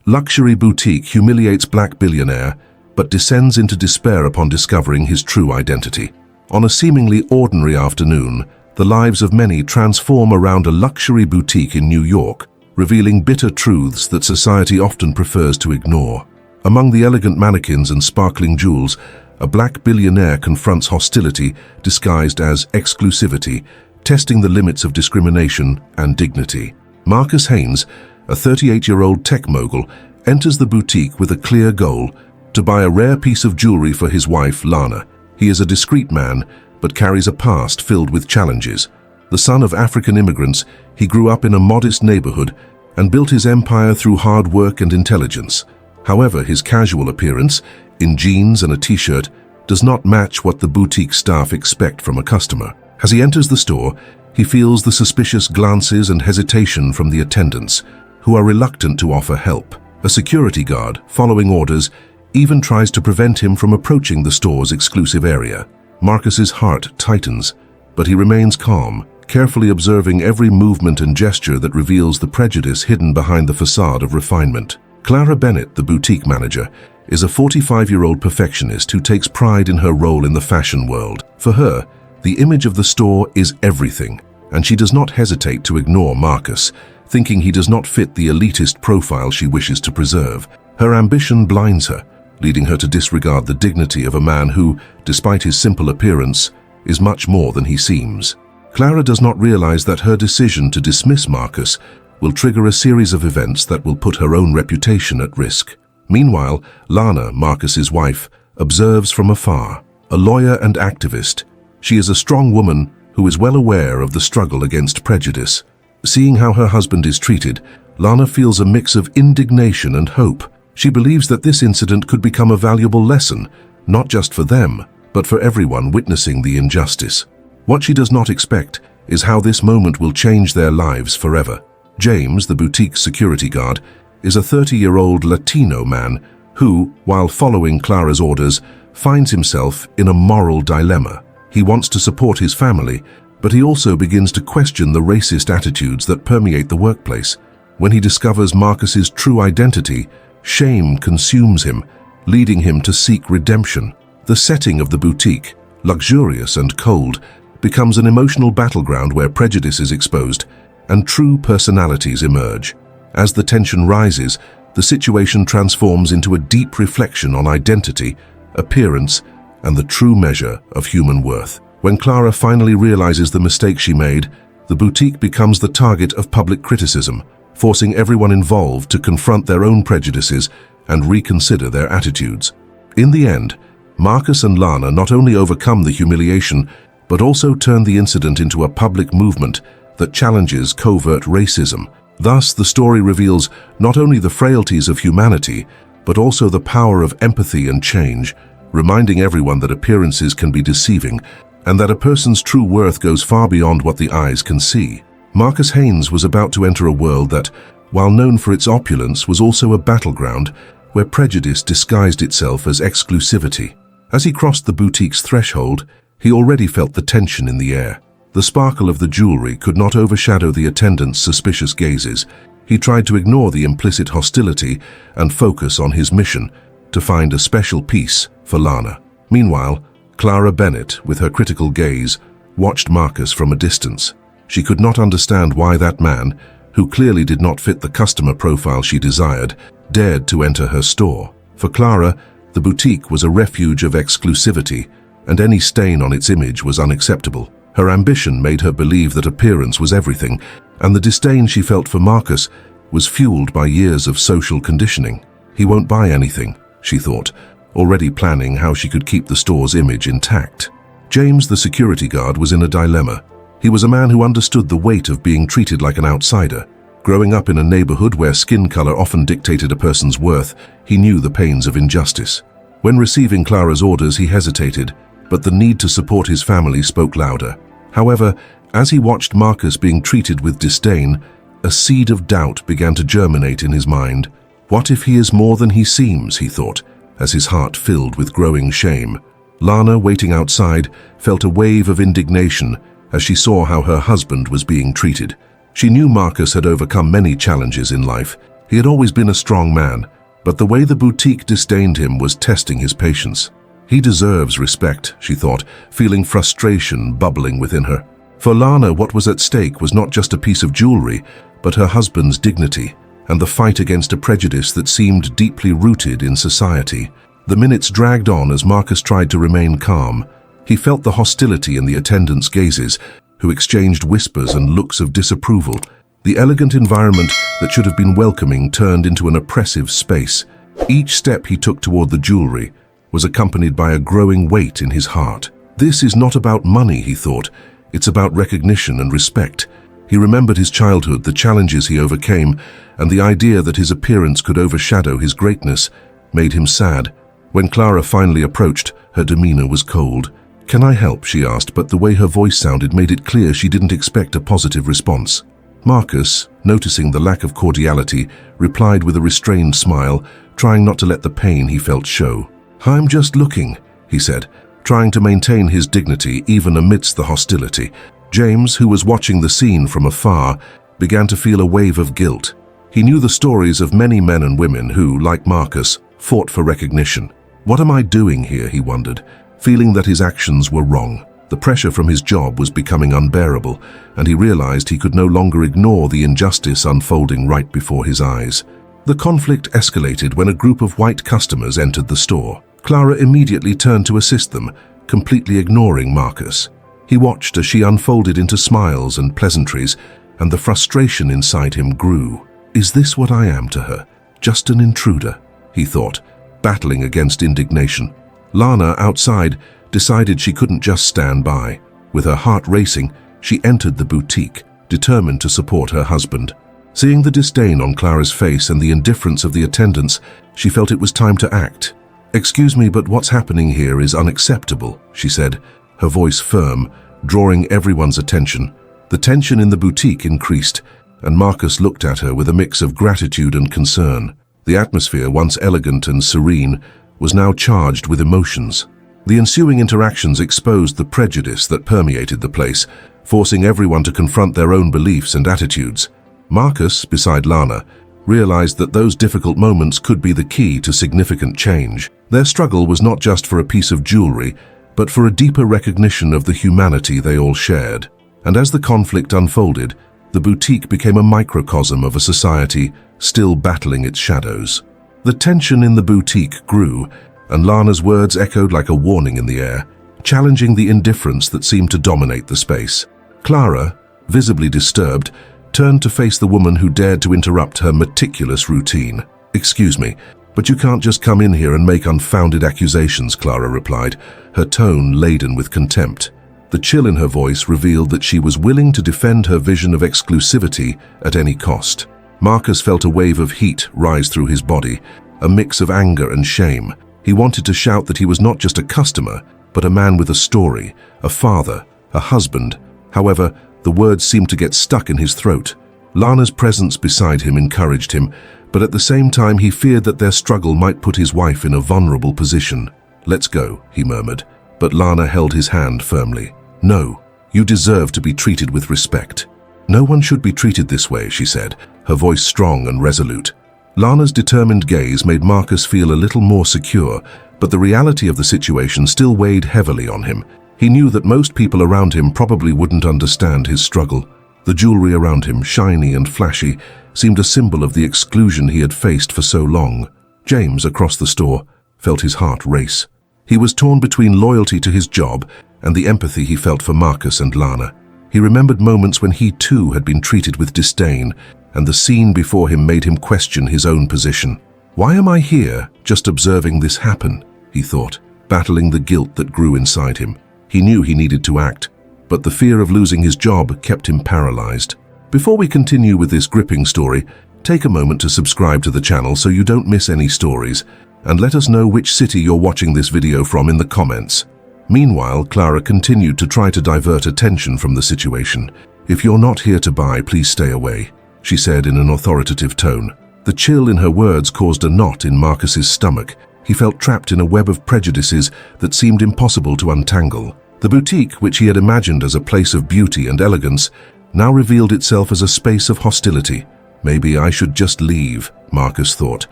Luxury boutique humiliates black billionaire, but descends into despair upon discovering his true identity. On a seemingly ordinary afternoon, the lives of many transform around a luxury boutique in New York, revealing bitter truths that society often prefers to ignore. Among the elegant mannequins and sparkling jewels, a black billionaire confronts hostility disguised as exclusivity, testing the limits of discrimination and dignity. Marcus Haynes, a 38-year-old tech mogul, enters the boutique with a clear goal: to buy a rare piece of jewelry for his wife, Lana. He is a discreet man, but carries a past filled with challenges. The son of African immigrants, he grew up in a modest neighborhood and built his empire through hard work and intelligence. However, his casual appearance, in jeans and a t-shirt, does not match what the boutique staff expect from a customer. As he enters the store, he feels the suspicious glances and hesitation from the attendants, who are reluctant to offer help. A security guard, following orders, even tries to prevent him from approaching the store's exclusive area. Marcus's heart tightens, but he remains calm, carefully observing every movement and gesture that reveals the prejudice hidden behind the facade of refinement. Clara Bennett, the boutique manager, is a 45-year-old perfectionist who takes pride in her role in the fashion world. For her, the image of the store is everything, and she does not hesitate to ignore Marcus, thinking he does not fit the elitist profile she wishes to preserve. Her ambition blinds her, leading her to disregard the dignity of a man who, despite his simple appearance, is much more than he seems. Clara does not realize that her decision to dismiss Marcus will trigger a series of events that will put her own reputation at risk. Meanwhile, Lana, Marcus's wife, observes from afar. A lawyer and activist, she is a strong woman who is well aware of the struggle against prejudice. Seeing how her husband is treated, Lana feels a mix of indignation and hope. She believes that this incident could become a valuable lesson, not just for them, but for everyone witnessing the injustice. What she does not expect is how this moment will change their lives forever. James, the boutique security guard, is a 30-year-old Latino man who, while following Clara's orders, finds himself in a moral dilemma. He wants to support his family, but he also begins to question the racist attitudes that permeate the workplace. When he discovers Marcus's true identity, shame consumes him, leading him to seek redemption. The setting of the boutique, luxurious and cold, becomes an emotional battleground where prejudice is exposed and true personalities emerge. As the tension rises, the situation transforms into a deep reflection on identity, appearance, and the true measure of human worth. When Clara finally realizes the mistake she made, the boutique becomes the target of public criticism, forcing everyone involved to confront their own prejudices and reconsider their attitudes. In the end, Marcus and Lana not only overcome the humiliation, but also turn the incident into a public movement that challenges covert racism. Thus, the story reveals not only the frailties of humanity, but also the power of empathy and change, reminding everyone that appearances can be deceiving and that a person's true worth goes far beyond what the eyes can see. Marcus Haynes was about to enter a world that, while known for its opulence, was also a battleground where prejudice disguised itself as exclusivity. As he crossed the boutique's threshold, he already felt the tension in the air. The sparkle of the jewelry could not overshadow the attendants' suspicious gazes. He tried to ignore the implicit hostility and focus on his mission to find a special piece for Lana. Meanwhile, Clara Bennett, with her critical gaze, watched Marcus from a distance. She could not understand why that man, who clearly did not fit the customer profile she desired, dared to enter her store. For Clara, the boutique was a refuge of exclusivity, and any stain on its image was unacceptable. Her ambition made her believe that appearance was everything, and the disdain she felt for Marcus was fueled by years of social conditioning. He won't buy anything, she thought, already planning how she could keep the store's image intact. James, the security guard, was in a dilemma. He was a man who understood the weight of being treated like an outsider. Growing up in a neighborhood where skin color often dictated a person's worth, he knew the pains of injustice. When receiving Clara's orders, he hesitated, but the need to support his family spoke louder. However, as he watched Marcus being treated with disdain, a seed of doubt began to germinate in his mind. What if he is more than he seems, he thought, as his heart filled with growing shame. Lana, waiting outside, felt a wave of indignation as she saw how her husband was being treated. She knew Marcus had overcome many challenges in life, He had always been a strong man, but the way the boutique disdained him was testing his patience. He deserves respect, she thought, feeling frustration bubbling within her. For Lana, what was at stake was not just a piece of jewelry, but her husband's dignity, and the fight against a prejudice that seemed deeply rooted in society. The minutes dragged on as Marcus tried to remain calm. He felt the hostility in the attendants' gazes, who exchanged whispers and looks of disapproval. The elegant environment that should have been welcoming turned into an oppressive space. Each step he took toward the jewelry was accompanied by a growing weight in his heart. This is not about money, he thought. It's about recognition and respect. He remembered his childhood, the challenges he overcame, and the idea that his appearance could overshadow his greatness made him sad. When Clara finally approached, her demeanor was cold. "Can I help?" she asked, but the way her voice sounded made it clear she didn't expect a positive response. Marcus, noticing the lack of cordiality, replied with a restrained smile, trying not to let the pain he felt show. "I'm just looking," he said, trying to maintain his dignity even amidst the hostility. James, who was watching the scene from afar, began to feel a wave of guilt. He knew the stories of many men and women who, like Marcus, fought for recognition. "What am I doing here?" he wondered, feeling that his actions were wrong. The pressure from his job was becoming unbearable, and he realized he could no longer ignore the injustice unfolding right before his eyes. The conflict escalated when a group of white customers entered the store. Clara immediately turned to assist them, completely ignoring Marcus. He watched as she unfolded into smiles and pleasantries, and the frustration inside him grew. "Is this what I am to her? Just an intruder?" he thought, battling against indignation. Lana, outside, decided she couldn't just stand by. With her heart racing, she entered the boutique, determined to support her husband. Seeing the disdain on Clara's face and the indifference of the attendants, she felt it was time to act. "Excuse me, but what's happening here is unacceptable," she said, her voice firm, drawing everyone's attention. The tension in the boutique increased, and Marcus looked at her with a mix of gratitude and concern. The atmosphere, once elegant and serene, was now charged with emotions. The ensuing interactions exposed the prejudice that permeated the place, forcing everyone to confront their own beliefs and attitudes. Marcus, beside Lana, realized that those difficult moments could be the key to significant change. Their struggle was not just for a piece of jewelry, but for a deeper recognition of the humanity they all shared. And as the conflict unfolded, the boutique became a microcosm of a society still battling its shadows. The tension in the boutique grew, and Lana's words echoed like a warning in the air, challenging the indifference that seemed to dominate the space. Clara, visibly disturbed, turned to face the woman who dared to interrupt her meticulous routine. "Excuse me, but you can't just come in here and make unfounded accusations," Clara replied, her tone laden with contempt. The chill in her voice revealed that she was willing to defend her vision of exclusivity at any cost. Marcus felt a wave of heat rise through his body, a mix of anger and shame. He wanted to shout that he was not just a customer, but a man with a story, a father, a husband. However, the words seemed to get stuck in his throat. Lana's presence beside him encouraged him, but at the same time he feared that their struggle might put his wife in a vulnerable position. "Let's go," he murmured, but Lana held his hand firmly. "No, you deserve to be treated with respect." "No one should be treated this way," she said, her voice strong and resolute. Lana's determined gaze made Marcus feel a little more secure, but the reality of the situation still weighed heavily on him. He knew that most people around him probably wouldn't understand his struggle. The jewelry around him, shiny and flashy, seemed a symbol of the exclusion he had faced for so long. James, across the store, felt his heart race. He was torn between loyalty to his job and the empathy he felt for Marcus and Lana. He remembered moments when he too had been treated with disdain, and the scene before him made him question his own position. "Why am I here, just observing this happen?" he thought, battling the guilt that grew inside him. He knew he needed to act, but the fear of losing his job kept him paralyzed. Before we continue with this gripping story, take a moment to subscribe to the channel so you don't miss any stories, and let us know which city you're watching this video from in the comments. Meanwhile, Clara continued to try to divert attention from the situation. "If you're not here to buy, please stay away," she said in an authoritative tone. The chill in her words caused a knot in Marcus's stomach. He felt trapped in a web of prejudices that seemed impossible to untangle. The boutique, which he had imagined as a place of beauty and elegance, now revealed itself as a space of hostility. "Maybe I should just leave," Marcus thought,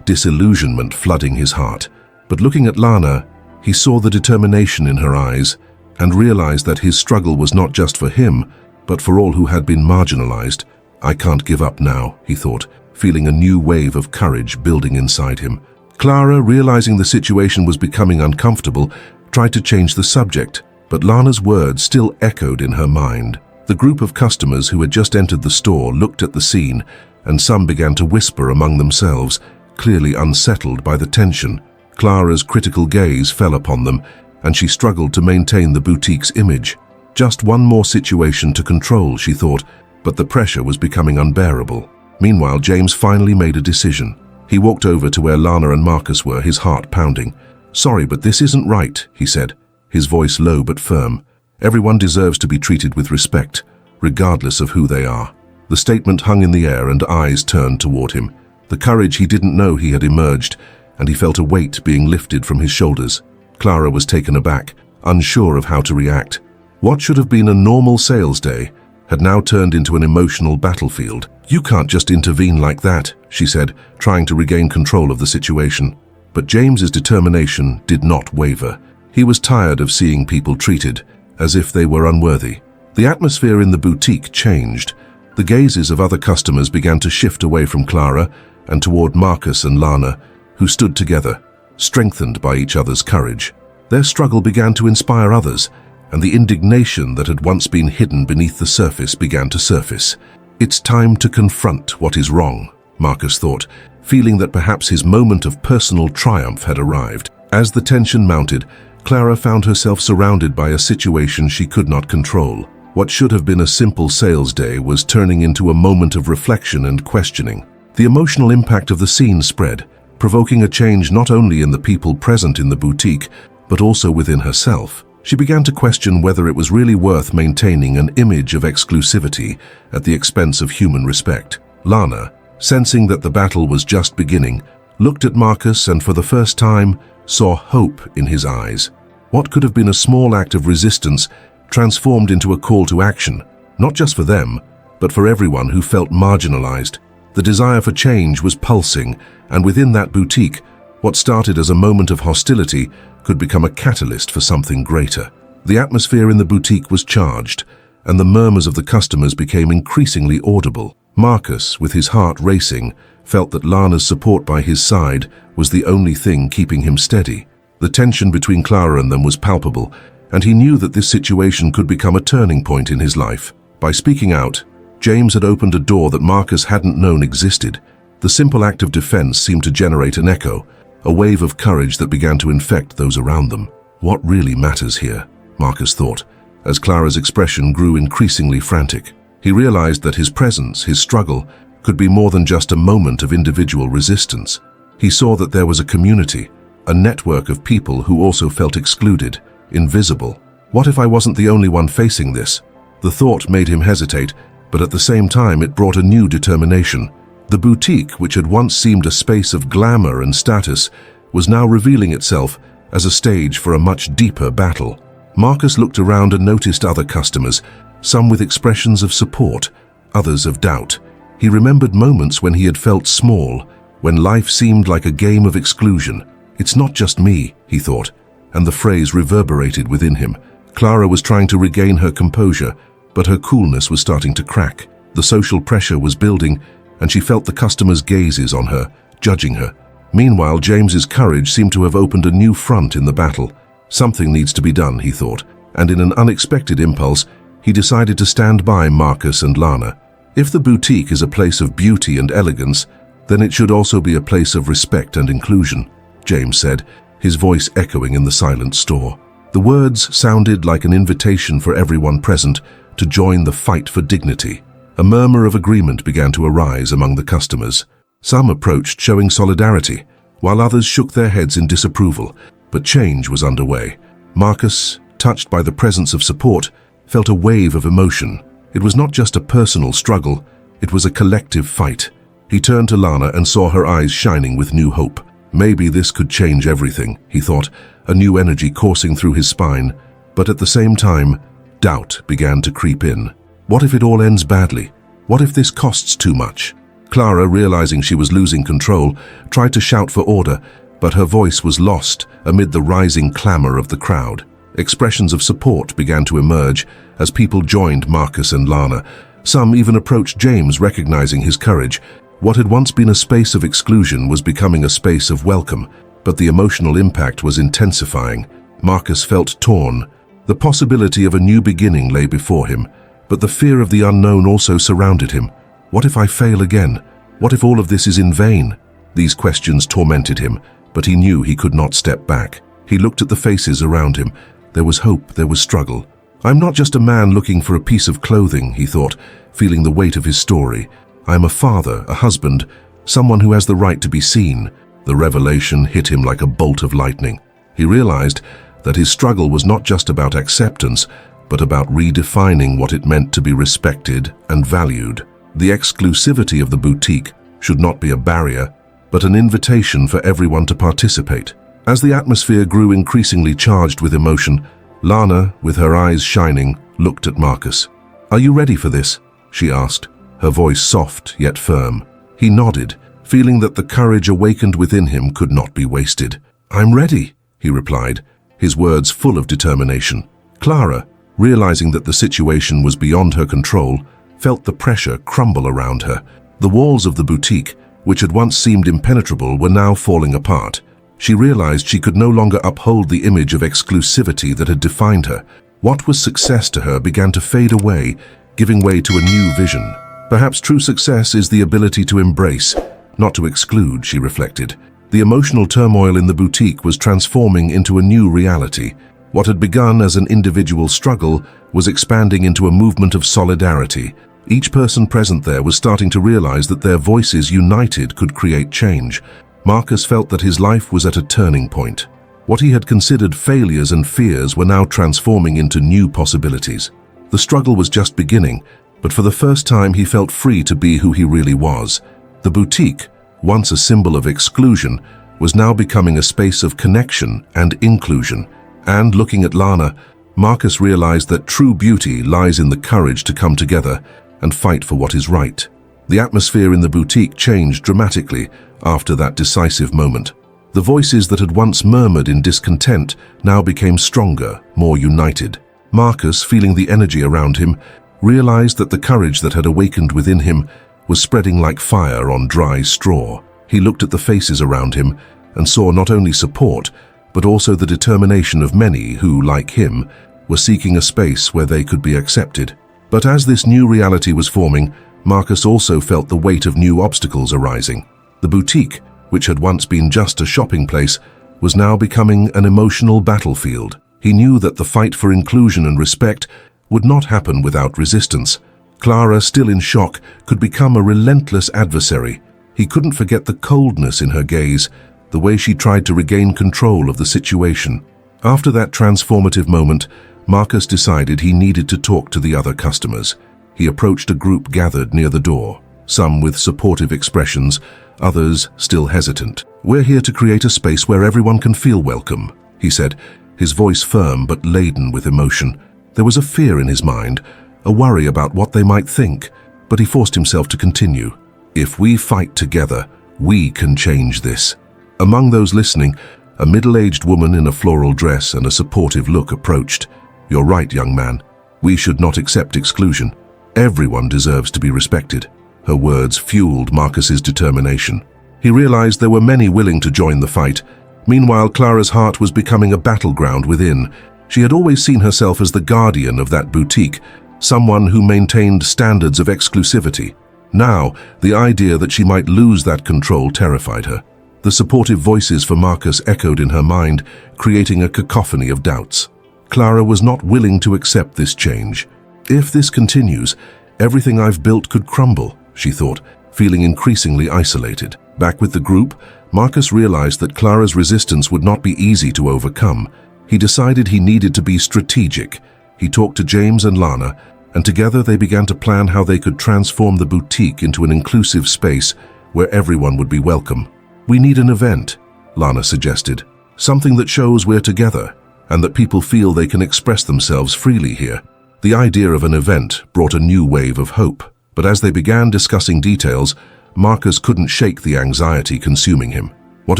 disillusionment flooding his heart. But looking at Lana, he saw the determination in her eyes and realized that his struggle was not just for him, but for all who had been marginalized. I can't give up now, he thought, feeling a new wave of courage building inside him. Clara, realizing the situation was becoming uncomfortable, tried to change the subject, but Lana's words still echoed in her mind. The group of customers who had just entered the store looked at the scene, and some began to whisper among themselves, clearly unsettled by the tension. Clara's critical gaze fell upon them, and she struggled to maintain the boutique's image. Just one more situation to control, she thought, but the pressure was becoming unbearable. Meanwhile, James finally made a decision. He walked over to where Lana and Marcus were, his heart pounding. "Sorry, but this isn't right," he said, his voice low but firm. "Everyone deserves to be treated with respect, regardless of who they are." The statement hung in the air and eyes turned toward him. The courage he didn't know he had emerged, and he felt a weight being lifted from his shoulders. Clara was taken aback, unsure of how to react. What should have been a normal sales day had now turned into an emotional battlefield. "You can't just intervene like that," she said, trying to regain control of the situation. But James's determination did not waver. He was tired of seeing people treated as if they were unworthy. The atmosphere in the boutique changed. The gazes of other customers began to shift away from Clara and toward Marcus and Lana, who stood together, strengthened by each other's courage. Their struggle began to inspire others, and the indignation that had once been hidden beneath the surface began to surface. "It's time to confront what is wrong," Marcus thought, feeling that perhaps his moment of personal triumph had arrived. As the tension mounted, Clara found herself surrounded by a situation she could not control. What should have been a simple sales day was turning into a moment of reflection and questioning. The emotional impact of the scene spread, provoking a change not only in the people present in the boutique, but also within herself. She began to question whether it was really worth maintaining an image of exclusivity at the expense of human respect. Lana, sensing that the battle was just beginning, looked at Marcus and for the first time saw hope in his eyes. What could have been a small act of resistance transformed into a call to action, not just for them, but for everyone who felt marginalized. The desire for change was pulsing, and within that boutique, what started as a moment of hostility could become a catalyst for something greater. The atmosphere in the boutique was charged, and the murmurs of the customers became increasingly audible. Marcus, with his heart racing, felt that Lana's support by his side was the only thing keeping him steady. The tension between Clara and them was palpable, and he knew that this situation could become a turning point in his life. By speaking out, James had opened a door that Marcus hadn't known existed. The simple act of defense seemed to generate an echo, a wave of courage that began to infect those around them. What really matters here, Marcus thought, as Clara's expression grew increasingly frantic. He realized that his presence, his struggle, could be more than just a moment of individual resistance. He saw that there was a community, a network of people who also felt excluded, invisible. What if I wasn't the only one facing this? The thought made him hesitate, but at the same time it brought a new determination. The boutique, which had once seemed a space of glamour and status, was now revealing itself as a stage for a much deeper battle. Marcus looked around and noticed other customers, some with expressions of support, others of doubt. He remembered moments when he had felt small, when life seemed like a game of exclusion. "It's not just me," he thought, and the phrase reverberated within him. Clara was trying to regain her composure, but her coolness was starting to crack. The social pressure was building, and she felt the customers' gazes on her, judging her. Meanwhile, James's courage seemed to have opened a new front in the battle. Something needs to be done, he thought, and in an unexpected impulse, he decided to stand by Marcus and Lana. If the boutique is a place of beauty and elegance, then it should also be a place of respect and inclusion, James said, his voice echoing in the silent store. The words sounded like an invitation for everyone present to join the fight for dignity. A murmur of agreement began to arise among the customers. Some approached showing solidarity, while others shook their heads in disapproval, but change was underway. Marcus, touched by the presence of support, felt a wave of emotion. It was not just a personal struggle, it was a collective fight. He turned to Lana and saw her eyes shining with new hope. Maybe this could change everything, he thought, a new energy coursing through his spine. But at the same time, doubt began to creep in. What if it all ends badly? What if this costs too much? Clara, realizing she was losing control, tried to shout for order, but her voice was lost amid the rising clamor of the crowd. Expressions of support began to emerge as people joined Marcus and Lana. Some even approached James, recognizing his courage. What had once been a space of exclusion was becoming a space of welcome, but the emotional impact was intensifying. Marcus felt torn. The possibility of a new beginning lay before him, but the fear of the unknown also surrounded him. What if I fail again? What if all of this is in vain? These questions tormented him, but he knew he could not step back. He looked at the faces around him. There was hope, there was struggle. I'm not just a man looking for a piece of clothing, he thought, feeling the weight of his story. I am a father, a husband, someone who has the right to be seen. The revelation hit him like a bolt of lightning. He realized that his struggle was not just about acceptance, but about redefining what it meant to be respected and valued. The exclusivity of the boutique should not be a barrier, but an invitation for everyone to participate. As the atmosphere grew increasingly charged with emotion, Lana, with her eyes shining, looked at Marcus. "Are you ready for this?" she asked, her voice soft yet firm. He nodded, feeling that the courage awakened within him could not be wasted. "I'm ready," he replied, his words full of determination. Clara, realizing that the situation was beyond her control, felt the pressure crumble around her. The walls of the boutique, which had once seemed impenetrable, were now falling apart. She realized she could no longer uphold the image of exclusivity that had defined her. What was success to her began to fade away, giving way to a new vision. Perhaps true success is the ability to embrace, not to exclude, she reflected. The emotional turmoil in the boutique was transforming into a new reality. What had begun as an individual struggle was expanding into a movement of solidarity. Each person present there was starting to realize that their voices united could create change. Marcus felt that his life was at a turning point. What he had considered failures and fears were now transforming into new possibilities. The struggle was just beginning, but for the first time he felt free to be who he really was. The boutique, once a symbol of exclusion, was now becoming a space of connection and inclusion. And looking at Lana, Marcus realized that true beauty lies in the courage to come together and fight for what is right. The atmosphere in the boutique changed dramatically after that decisive moment. The voices that had once murmured in discontent now became stronger, more united. Marcus, feeling the energy around him, realized that the courage that had awakened within him was spreading like fire on dry straw. He looked at the faces around him and saw not only support, but also the determination of many who, like him, were seeking a space where they could be accepted. But as this new reality was forming, Marcus also felt the weight of new obstacles arising. The boutique, which had once been just a shopping place, was now becoming an emotional battlefield. He knew that the fight for inclusion and respect would not happen without resistance. Clara, still in shock, could become a relentless adversary. He couldn't forget the coldness in her gaze, the way she tried to regain control of the situation. After that transformative moment, Marcus decided he needed to talk to the other customers. He approached a group gathered near the door, some with supportive expressions, others still hesitant. "We're here to create a space where everyone can feel welcome," he said, his voice firm but laden with emotion. There was a fear in his mind, a worry about what they might think, but he forced himself to continue. "If we fight together, we can change this." Among those listening, a middle-aged woman in a floral dress and a supportive look approached. "You're right, young man. We should not accept exclusion. Everyone deserves to be respected." Her words fueled Marcus's determination. He realized there were many willing to join the fight. Meanwhile, Clara's heart was becoming a battleground within. She had always seen herself as the guardian of that boutique, someone who maintained standards of exclusivity. Now, the idea that she might lose that control terrified her. The supportive voices for Marcus echoed in her mind, creating a cacophony of doubts. Clara was not willing to accept this change. "If this continues, everything I've built could crumble," she thought, feeling increasingly isolated. Back with the group, Marcus realized that Clara's resistance would not be easy to overcome. He decided he needed to be strategic. He talked to James and Lana, and together they began to plan how they could transform the boutique into an inclusive space where everyone would be welcome. "We need an event," Lana suggested. "Something that shows we're together, and that people feel they can express themselves freely here." The idea of an event brought a new wave of hope, but as they began discussing details, Marcus couldn't shake the anxiety consuming him. What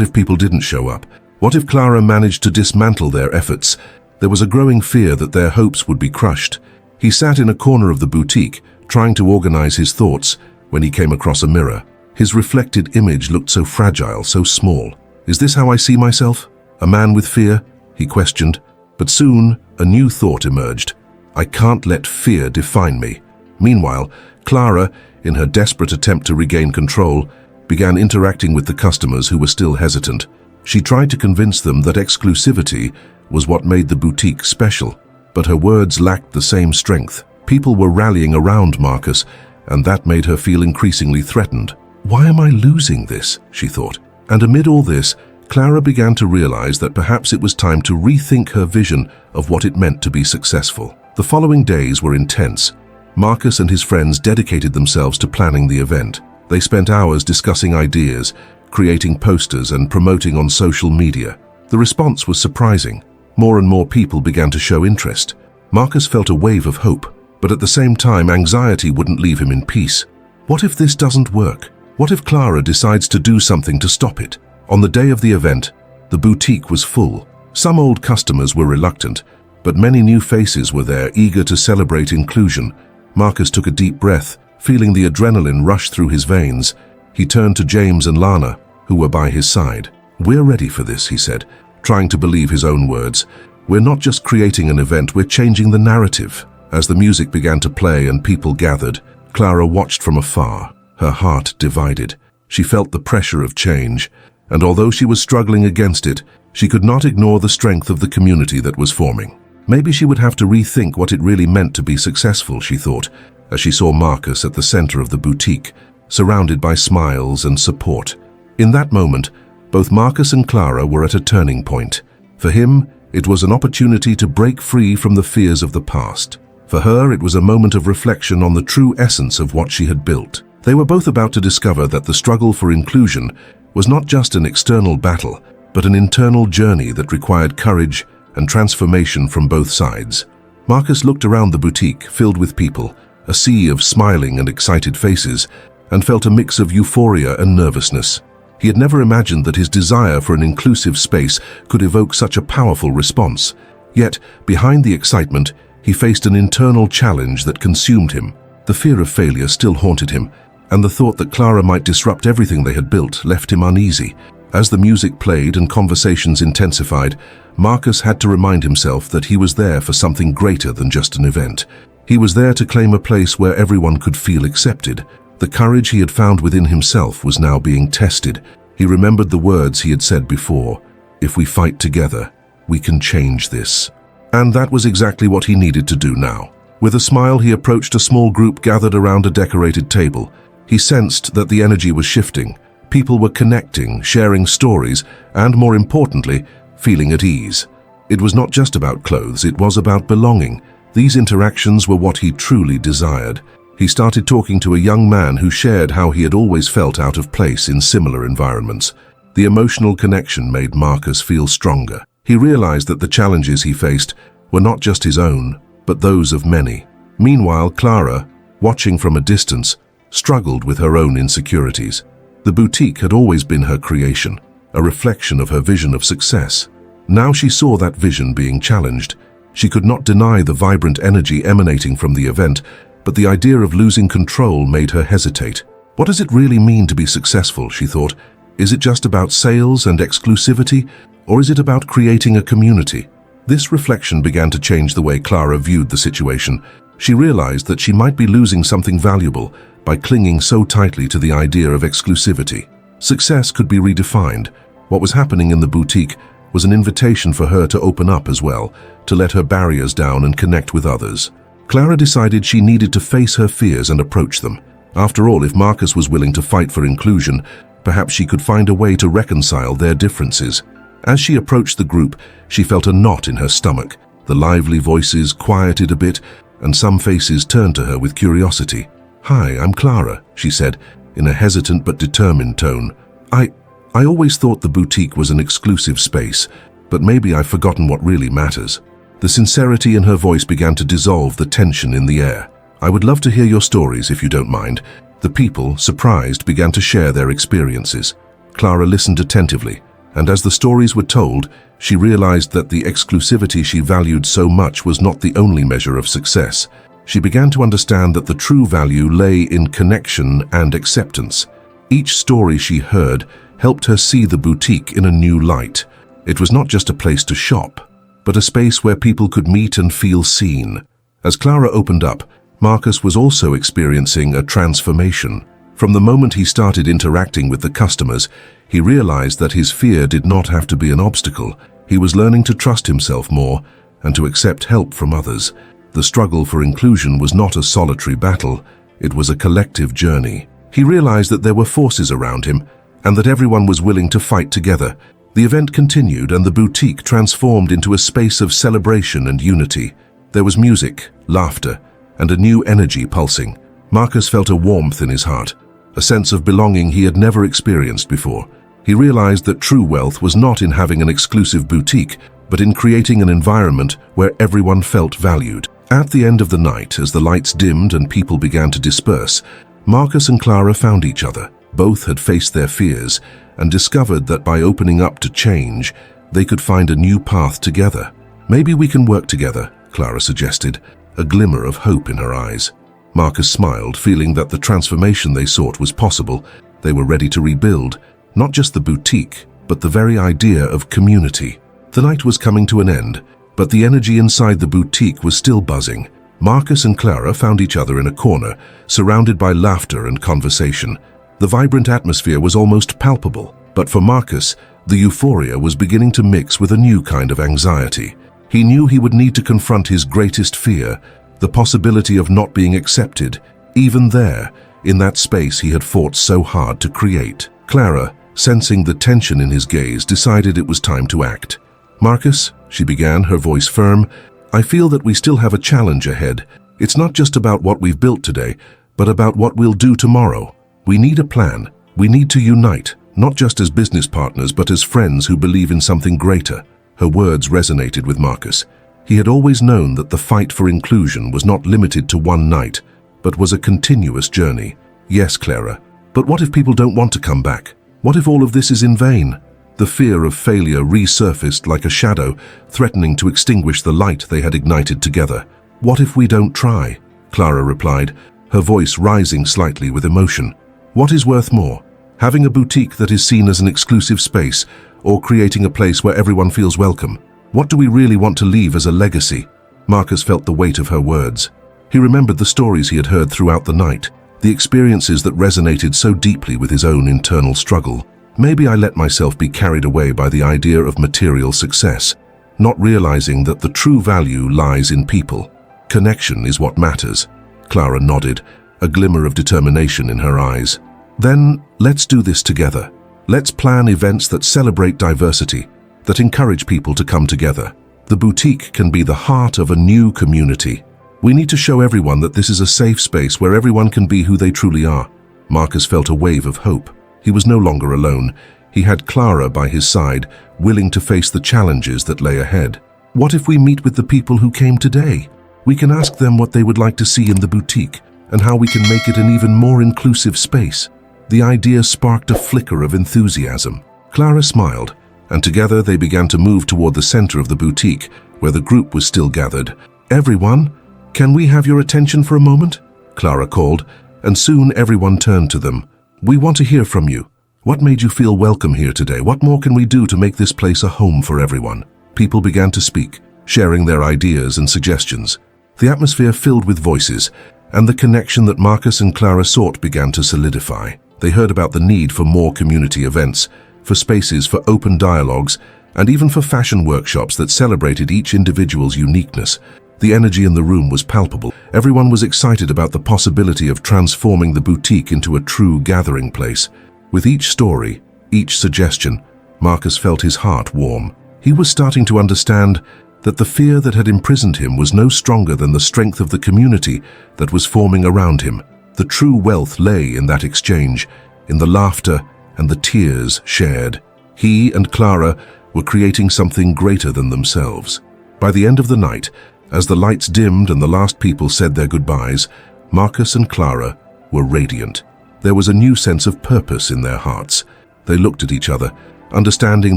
if people didn't show up? What if Clara managed to dismantle their efforts? There was a growing fear that their hopes would be crushed. He sat in a corner of the boutique, trying to organize his thoughts, when he came across a mirror. His reflected image looked so fragile, so small. Is this how I see myself? A man with fear? He questioned. But soon, a new thought emerged. I can't let fear define me. Meanwhile, Clara, in her desperate attempt to regain control, began interacting with the customers who were still hesitant. She tried to convince them that exclusivity was what made the boutique special, but her words lacked the same strength. People were rallying around Marcus, and that made her feel increasingly threatened. Why am I losing this? She thought. And amid all this, Clara began to realize that perhaps it was time to rethink her vision of what it meant to be successful. The following days were intense. Marcus and his friends dedicated themselves to planning the event. They spent hours discussing ideas, creating posters and promoting on social media. The response was surprising. More and more people began to show interest. Marcus felt a wave of hope, but at the same time anxiety wouldn't leave him in peace. What if this doesn't work? What if Clara decides to do something to stop it? On the day of the event, the boutique was full. Some old customers were reluctant, but many new faces were there, eager to celebrate inclusion. Marcus took a deep breath, feeling the adrenaline rush through his veins. He turned to James and Lana, who were by his side. We're ready for this, he said, trying to believe his own words. We're not just creating an event, we're changing the narrative. As the music began to play and people gathered, Clara watched from afar, her heart divided. She felt the pressure of change, and although she was struggling against it, she could not ignore the strength of the community that was forming. Maybe she would have to rethink what it really meant to be successful, she thought, as she saw Marcus at the center of the boutique, surrounded by smiles and support. In that moment, both Marcus and Clara were at a turning point. For him, it was an opportunity to break free from the fears of the past. For her, it was a moment of reflection on the true essence of what she had built. They were both about to discover that the struggle for inclusion was not just an external battle, but an internal journey that required courage and transformation from both sides. Marcus looked around the boutique, filled with people, a sea of smiling and excited faces, and felt a mix of euphoria and nervousness. He had never imagined that his desire for an inclusive space could evoke such a powerful response. Yet, behind the excitement, he faced an internal challenge that consumed him. The fear of failure still haunted him, and the thought that Clara might disrupt everything they had built left him uneasy. As the music played and conversations intensified, Marcus had to remind himself that he was there for something greater than just an event. He was there to claim a place where everyone could feel accepted. The courage he had found within himself was now being tested. He remembered the words he had said before, "If we fight together, we can change this." And that was exactly what he needed to do now. With a smile, he approached a small group gathered around a decorated table. He sensed that the energy was shifting. People were connecting, sharing stories, and more importantly, feeling at ease. It was not just about clothes, it was about belonging. These interactions were what he truly desired. He started talking to a young man who shared how he had always felt out of place in similar environments. The emotional connection made Marcus feel stronger. He realized that the challenges he faced were not just his own, but those of many. Meanwhile, Clara, watching from a distance, struggled with her own insecurities. The boutique had always been her creation, a reflection of her vision of success. Now she saw that vision being challenged. She could not deny the vibrant energy emanating from the event, but the idea of losing control made her hesitate. What does it really mean to be successful, she thought? Is it just about sales and exclusivity, or is it about creating a community? This reflection began to change the way Clara viewed the situation. She realized that she might be losing something valuable by clinging so tightly to the idea of exclusivity. Success could be redefined. What was happening in the boutique was an invitation for her to open up as well, to let her barriers down and connect with others. Clara decided she needed to face her fears and approach them. After all, if Marcus was willing to fight for inclusion, perhaps she could find a way to reconcile their differences. As she approached the group, she felt a knot in her stomach. The lively voices quieted a bit, and some faces turned to her with curiosity. "Hi, I'm Clara," she said, in a hesitant but determined tone. I always thought the boutique was an exclusive space, but maybe I've forgotten what really matters." The sincerity in her voice began to dissolve the tension in the air. "I would love to hear your stories if you don't mind. The people, surprised, began to share their experiences. Clara listened attentively, and as the stories were told, she realized that the exclusivity she valued so much was not the only measure of success. She began to understand that the true value lay in connection and acceptance. Each story she heard helped her see the boutique in a new light. It was not just a place to shop, but a space where people could meet and feel seen. As Clara opened up, Marcus was also experiencing a transformation. From the moment he started interacting with the customers, he realized that his fear did not have to be an obstacle. He was learning to trust himself more and to accept help from others. The struggle for inclusion was not a solitary battle, it was a collective journey. He realized that there were forces around him and that everyone was willing to fight together. The event continued and the boutique transformed into a space of celebration and unity. There was music, laughter, and a new energy pulsing. Marcus felt a warmth in his heart, a sense of belonging he had never experienced before. He realized that true wealth was not in having an exclusive boutique, but in creating an environment where everyone felt valued. At the end of the night, as the lights dimmed and people began to disperse, Marcus and Clara found each other. Both had faced their fears and discovered that by opening up to change, they could find a new path together. "Maybe we can work together," Clara suggested, a glimmer of hope in her eyes. Marcus smiled, feeling that the transformation they sought was possible. They were ready to rebuild, not just the boutique, but the very idea of community. The night was coming to an end, but the energy inside the boutique was still buzzing. Marcus and Clara found each other in a corner, surrounded by laughter and conversation. The vibrant atmosphere was almost palpable, but for Marcus, the euphoria was beginning to mix with a new kind of anxiety. He knew he would need to confront his greatest fear, the possibility of not being accepted, even there, in that space he had fought so hard to create. Clara, sensing the tension in his gaze, decided it was time to act. "Marcus," she began, her voice firm, "I feel that we still have a challenge ahead. It's not just about what we've built today, but about what we'll do tomorrow. We need a plan. We need to unite, not just as business partners, but as friends who believe in something greater." Her words resonated with Marcus. He had always known that the fight for inclusion was not limited to one night, but was a continuous journey. "Yes, Clara, but what if people don't want to come back? What if all of this is in vain?" The fear of failure resurfaced like a shadow, threatening to extinguish the light they had ignited together. "What if we don't try?" Clara replied, her voice rising slightly with emotion. "What is worth more? Having a boutique that is seen as an exclusive space, or creating a place where everyone feels welcome? What do we really want to leave as a legacy?" Marcus felt the weight of her words. He remembered the stories he had heard throughout the night, the experiences that resonated so deeply with his own internal struggle. "Maybe I let myself be carried away by the idea of material success, not realizing that the true value lies in people. Connection is what matters." Clara nodded, a glimmer of determination in her eyes. "Then let's do this together. Let's plan events that celebrate diversity, that encourage people to come together. The boutique can be the heart of a new community. We need to show everyone that this is a safe space where everyone can be who they truly are." Marcus felt a wave of hope. He was no longer alone. He had Clara by his side, willing to face the challenges that lay ahead. "What if we meet with the people who came today? We can ask them what they would like to see in the boutique and how we can make it an even more inclusive space." The idea sparked a flicker of enthusiasm. Clara smiled, and together they began to move toward the center of the boutique, where the group was still gathered. "Everyone, can we have your attention for a moment?" Clara called, and soon everyone turned to them. "We want to hear from you. What made you feel welcome here today? What more can we do to make this place a home for everyone?" People began to speak, sharing their ideas and suggestions. The atmosphere filled with voices, and the connection that Marcus and Clara sought began to solidify. They heard about the need for more community events, for spaces for open dialogues, and even for fashion workshops that celebrated each individual's uniqueness. The energy in the room was palpable. Everyone was excited about the possibility of transforming the boutique into a true gathering place. With each story, each suggestion, Marcus felt his heart warm. He was starting to understand that the fear that had imprisoned him was no stronger than the strength of the community that was forming around him. The true wealth lay in that exchange, in the laughter and the tears shared. He and Clara were creating something greater than themselves. By the end of the night, as the lights dimmed and the last people said their goodbyes, Marcus and Clara were radiant. There was a new sense of purpose in their hearts. They looked at each other, understanding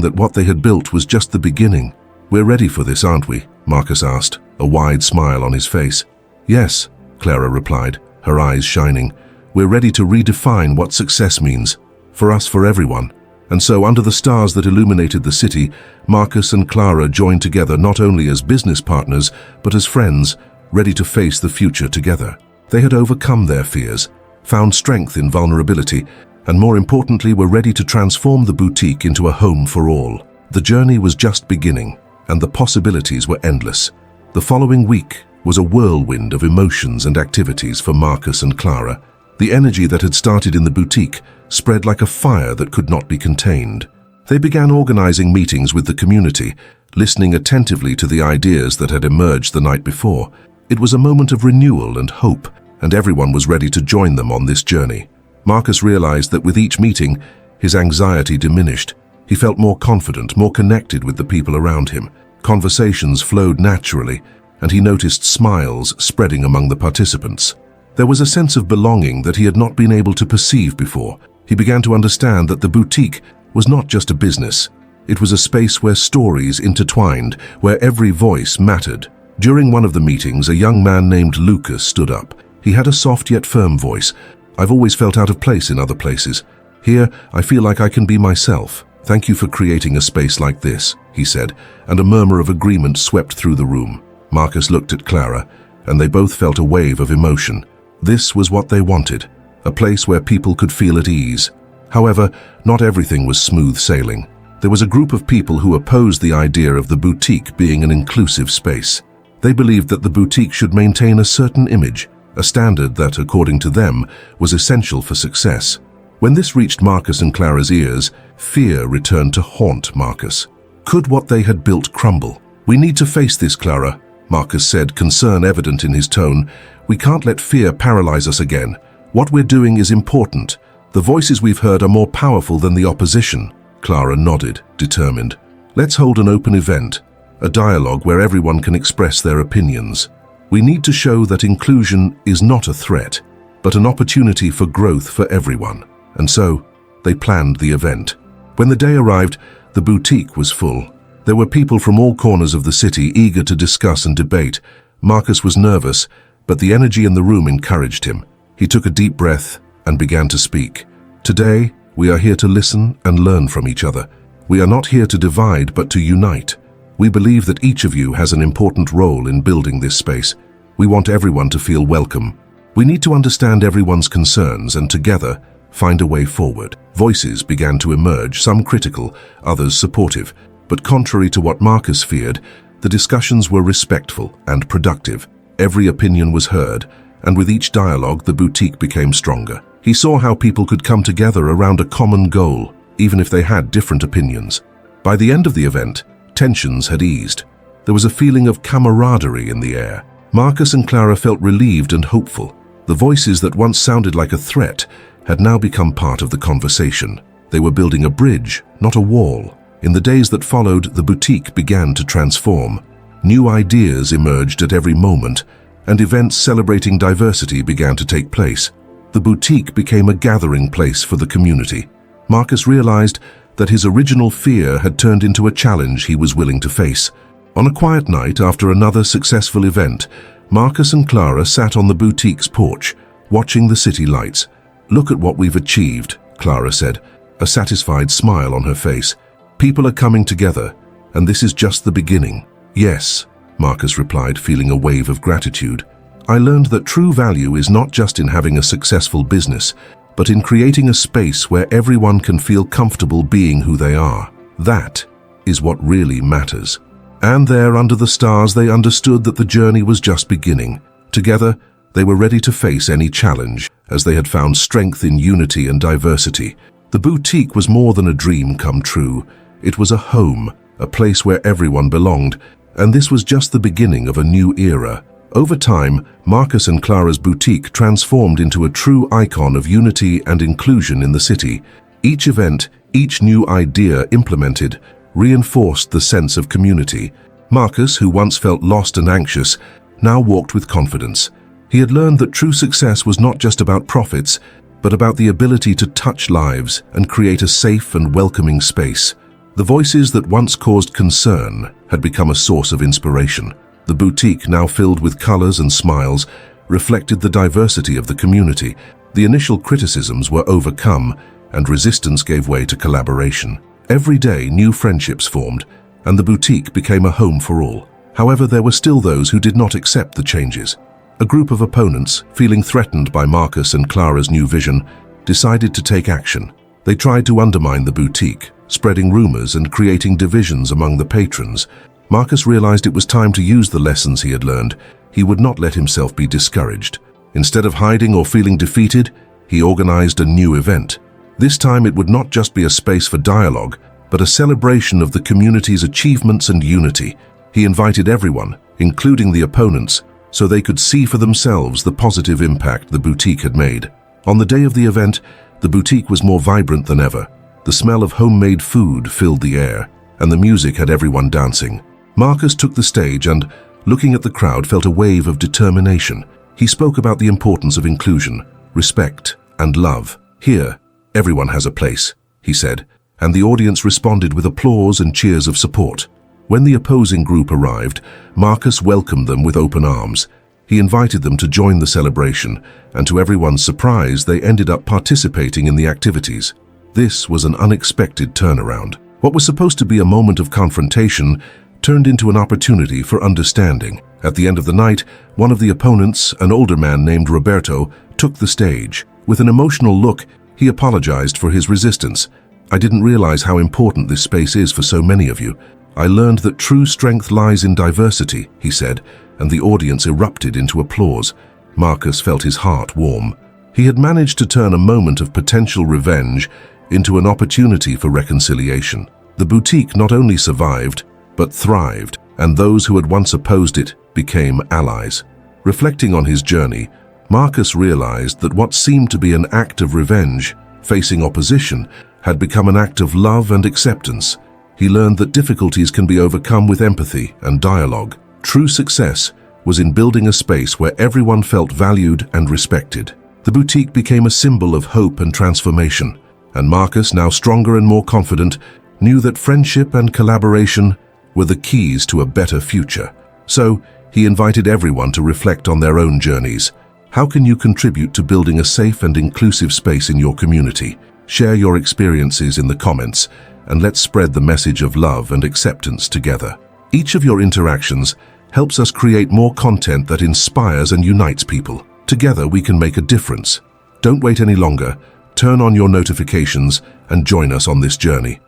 that what they had built was just the beginning. "We're ready for this, aren't we?" Marcus asked, a wide smile on his face. "Yes," Clara replied, her eyes shining. "We're ready to redefine what success means. For us, for everyone." And so, under the stars that illuminated the city, Marcus and Clara joined together not only as business partners, but as friends, ready to face the future together. They had overcome their fears, found strength in vulnerability, and more importantly, were ready to transform the boutique into a home for all. The journey was just beginning, and the possibilities were endless. The following week was a whirlwind of emotions and activities for Marcus and Clara. The energy that had started in the boutique spread like a fire that could not be contained. They began organizing meetings with the community, listening attentively to the ideas that had emerged the night before. It was a moment of renewal and hope, and everyone was ready to join them on this journey. Marcus realized that with each meeting, his anxiety diminished. He felt more confident, more connected with the people around him. Conversations flowed naturally, and he noticed smiles spreading among the participants. There was a sense of belonging that he had not been able to perceive before. He began to understand that the boutique was not just a business. It was a space where stories intertwined, where every voice mattered. During one of the meetings, a young man named Lucas stood up. He had a soft yet firm voice. "I've always felt out of place in other places. Here, I feel like I can be myself. Thank you for creating a space like this," he said, and a murmur of agreement swept through the room. Marcus looked at Clara, and they both felt a wave of emotion. This was what they wanted, a place where people could feel at ease. However, not everything was smooth sailing. There was a group of people who opposed the idea of the boutique being an inclusive space. They believed that the boutique should maintain a certain image, a standard that, according to them, was essential for success. When this reached Marcus and Clara's ears, fear returned to haunt Marcus. Could what they had built crumble? "We need to face this, Clara," Marcus said, concern evident in his tone. "We can't let fear paralyze us again. What we're doing is important. The voices we've heard are more powerful than the opposition." Clara nodded, determined. "Let's hold an open event, a dialogue where everyone can express their opinions. We need to show that inclusion is not a threat, but an opportunity for growth for everyone." And so, they planned the event. When the day arrived, the boutique was full. There were people from all corners of the city eager to discuss and debate. Marcus was nervous, but the energy in the room encouraged him. He took a deep breath and began to speak. "Today, we are here to listen and learn from each other. We are not here to divide, but to unite. We believe that each of you has an important role in building this space. We want everyone to feel welcome. We need to understand everyone's concerns and together find a way forward." Voices began to emerge, some critical, others supportive. But contrary to what Marcus feared, the discussions were respectful and productive. Every opinion was heard, and with each dialogue, the boutique became stronger. He saw how people could come together around a common goal, even if they had different opinions. By the end of the event, tensions had eased. There was a feeling of camaraderie in the air. Marcus and Clara felt relieved and hopeful. The voices that once sounded like a threat had now become part of the conversation. They were building a bridge, not a wall. In the days that followed, the boutique began to transform. New ideas emerged at every moment, and events celebrating diversity began to take place. The boutique became a gathering place for the community. Marcus realized that his original fear had turned into a challenge he was willing to face. On a quiet night after another successful event, Marcus and Clara sat on the boutique's porch, watching the city lights. "Look at what we've achieved," Clara said, a satisfied smile on her face. "People are coming together, and this is just the beginning." "Yes," Marcus replied, feeling a wave of gratitude. "I learned that true value is not just in having a successful business, but in creating a space where everyone can feel comfortable being who they are. That is what really matters." And there, under the stars, they understood that the journey was just beginning. Together, they were ready to face any challenge, as they had found strength in unity and diversity. The boutique was more than a dream come true. It was a home, a place where everyone belonged, and this was just the beginning of a new era. Over time, Marcus and Clara's boutique transformed into a true icon of unity and inclusion in the city. Each event, each new idea implemented, reinforced the sense of community. Marcus, who once felt lost and anxious, now walked with confidence. He had learned that true success was not just about profits, but about the ability to touch lives and create a safe and welcoming space. The voices that once caused concern had become a source of inspiration. The boutique, now filled with colors and smiles, reflected the diversity of the community. The initial criticisms were overcome, and resistance gave way to collaboration. Every day, new friendships formed, and the boutique became a home for all. However, there were still those who did not accept the changes. A group of opponents, feeling threatened by Marcus and Clara's new vision, decided to take action. They tried to undermine the boutique, spreading rumors and creating divisions among the patrons. Marcus realized it was time to use the lessons he had learned. He would not let himself be discouraged. Instead of hiding or feeling defeated, he organized a new event. This time it would not just be a space for dialogue, but a celebration of the community's achievements and unity. He invited everyone, including the opponents, so they could see for themselves the positive impact the boutique had made. On the day of the event, the boutique was more vibrant than ever. The smell of homemade food filled the air, and the music had everyone dancing. Marcus took the stage and, looking at the crowd, felt a wave of determination. He spoke about the importance of inclusion, respect, and love. "Here, everyone has a place," he said, and the audience responded with applause and cheers of support. When the opposing group arrived, Marcus welcomed them with open arms. He invited them to join the celebration, and to everyone's surprise, they ended up participating in the activities. This was an unexpected turnaround. What was supposed to be a moment of confrontation turned into an opportunity for understanding. At the end of the night, one of the opponents, an older man named Roberto, took the stage. With an emotional look, he apologized for his resistance. "I didn't realize how important this space is for so many of you. I learned that true strength lies in diversity," he said, and the audience erupted into applause. Marcus felt his heart warm. He had managed to turn a moment of potential revenge into an opportunity for reconciliation. The boutique not only survived, but thrived, and those who had once opposed it became allies. Reflecting on his journey, Marcus realized that what seemed to be an act of revenge, facing opposition, had become an act of love and acceptance. He learned that difficulties can be overcome with empathy and dialogue. True success was in building a space where everyone felt valued and respected. The boutique became a symbol of hope and transformation, and Marcus, now stronger and more confident, knew that friendship and collaboration were the keys to a better future. So, he invited everyone to reflect on their own journeys. How can you contribute to building a safe and inclusive space in your community? Share your experiences in the comments, and let's spread the message of love and acceptance together. Each of your interactions helps us create more content that inspires and unites people. Together we can make a difference. Don't wait any longer. Turn on your notifications and join us on this journey.